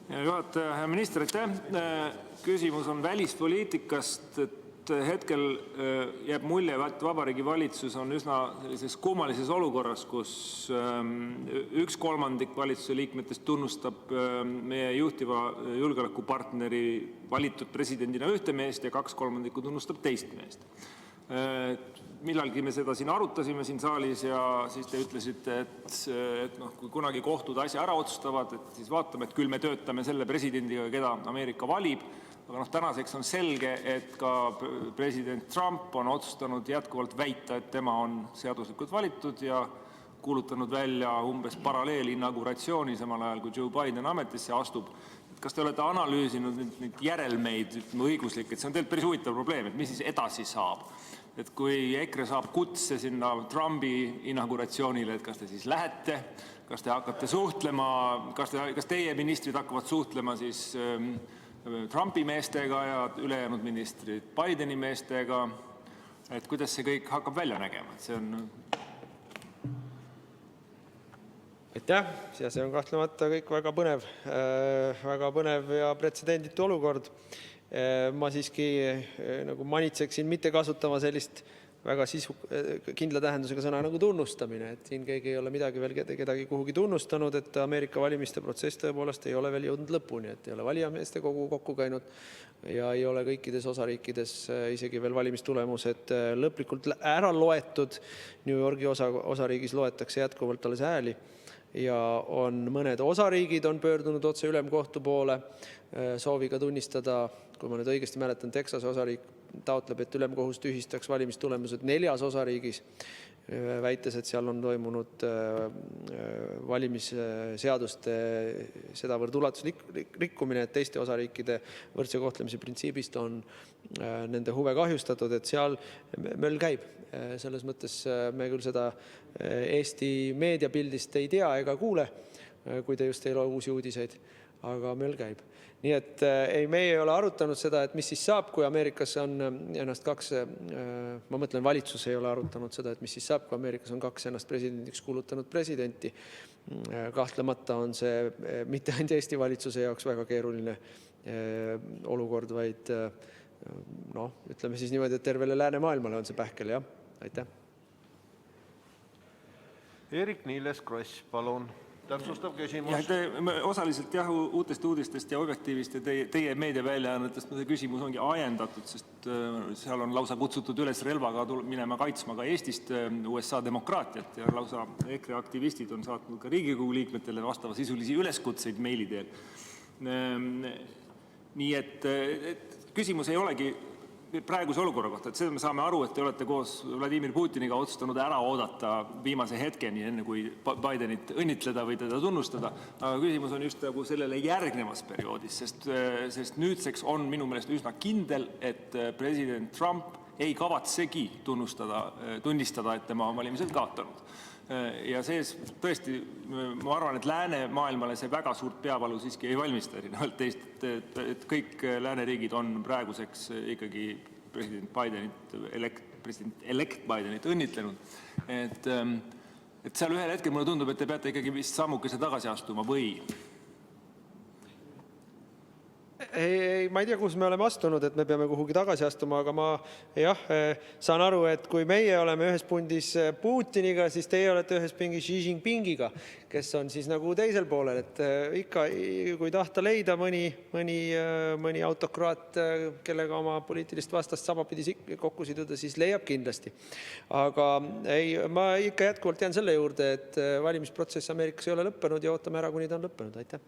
Hea juhataja, hea minister, aitäh! Küsimus on välispoliitikast. Hetkel jääb mulje, et Vabariigi Valitsus on üsna sellises kummalises olukorras, kus 1/3 valitsuse liikmetest tunnustab meie juhtiva julgeolekupartneri valitud presidendina ühte meest ja 2/3 tunnustab teist meest. Millalgi me seda siin arutasime siin saalis ja siis te ütlesite, et kui kunagi kohtud asja ära otsustavad, siis vaatame, et küll me töötame selle presidendiga, keda Ameerika valib. Aga tänaseks on selge, et ka president Trump on otsustanud jätkuvalt väita, et tema on seaduslikult valitud ja kuulutanud välja umbes paralleelinauguratsiooni samal ajal, kui Joe Biden ametisse astub. Kas te olete analüüsinud neid järelmeid õiguslikke? See on tegelikult päris huvitav probleem, et mis siis edasi saab? Et kui EKRE saab kutse sinna Trumpi inauguratsioonile, et kas te siis lähete, kas te hakkate suhtlema, kas teie ministrid hakkavad suhtlema siis Trumpi meestega ja ülejäänud ministrid Bideni meestega? Et kuidas see kõik hakkab välja nägema? See on... Aitäh! See on kahtlemata kõik väga põnev ja pretsedenditu olukord. Ma siiski nagu manitseksin mitte kasutama sellist väga kindla tähendusega sõna nagu tunnustamine. Et siin keegi ei ole midagi veel kedagi kuhugi tunnustanud, et Ameerika valimiste protsess tõepoolest ei ole veel jõudnud lõpuni, et ei ole valijameeste kogu kokku käinud ja ei ole kõikides osariikides isegi veel valimistulemused lõplikult ära loetud. New Yorgi osariigis loetakse jätkuvalt alles hääli ja mõned osariigid on pöördunud otse ülemkohtu poole sooviga tunnistada, kui ma nüüd õigesti mäletan, Texase osariik taotleb, et ülemkohus tühistaks valimistulemused 4 osariigis, väites, et seal on toimunud valimisseaduste sedavõrd ulatuslik rikkumine, et teiste osariikide võrdse kohtlemise printsiibist on nende huve kahjustatud, et seal möll käib. Selles mõttes me küll seda Eesti meediapildist ei tea ega kuule, kui te just ei loe uusi uudiseid, aga möll käib. Nii et meie ei ole arutanud seda, et mis siis saab, kui Ameerikas on ennast ma mõtlen, valitsus ei ole arutanud seda, et mis siis saab, kui Ameerikas on 2 ennast presidendiks kuulutanud presidenti. Kahtlemata on see mitte ainult Eesti valitsuse jaoks väga keeruline olukord, vaid ütleme siis niimoodi, et tervele läänemaailmale on see pähkel, jah. Aitäh. Eerik-Niiles Kross, palun. Täpsustav küsimus. Osaliselt jah, uutest uudistest ja Objektiivist ja teie meediaväljaannetest see küsimus ongi ajendatud, sest seal on lausa kutsutud üles relvaga minema kaitsma ka Eestist USA demokraatiat ja lausa EKRE aktivistid on saatnud ka Riigikogu liikmetele vastavasisulisi üleskutseid meili teel. Nii et küsimus ei olegi praeguse olukorra kohta, et seda me saame aru, et te olete koos Vladimir Putiniga otsustanud ära oodata viimase hetkeni, enne kui Bidenit õnnitleda või teda tunnustada. Aga küsimus on just nagu sellele järgnevas perioodis, sest nüüdseks on minu meelest üsna kindel, et president Trump ei kavatsegi tunnistada, et tema on valimised kaotanud. Ja see tõesti, ma arvan, et läänemaailmale see väga suurt peavalu siiski ei valmista erinevalt teist, et kõik lääneriigid on praeguseks ikkagi president elect Bidenit õnnitlenud. Et seal ühel hetkel mulle tundub, et te peate ikkagi vist sammukese tagasi astuma või? Ma ei tea, kus me oleme astunud, et me peame kuhugi tagasi astuma, aga ma saan aru, et kui meie oleme ühes pundis Putiniga, siis teie olete ühes pingis Xi Jinpingiga, kes on siis nagu teisel poolel, et ikka, kui tahta leida mõni autokraat, kellega oma poliitilist vastast samapidi kokku siduda, siis leiab kindlasti. Aga ma ikka jätkuvalt jään selle juurde, et valimisprotsess Ameerikas ei ole lõppenud ja ootame ära, kuni ta on lõppenud. Aitäh.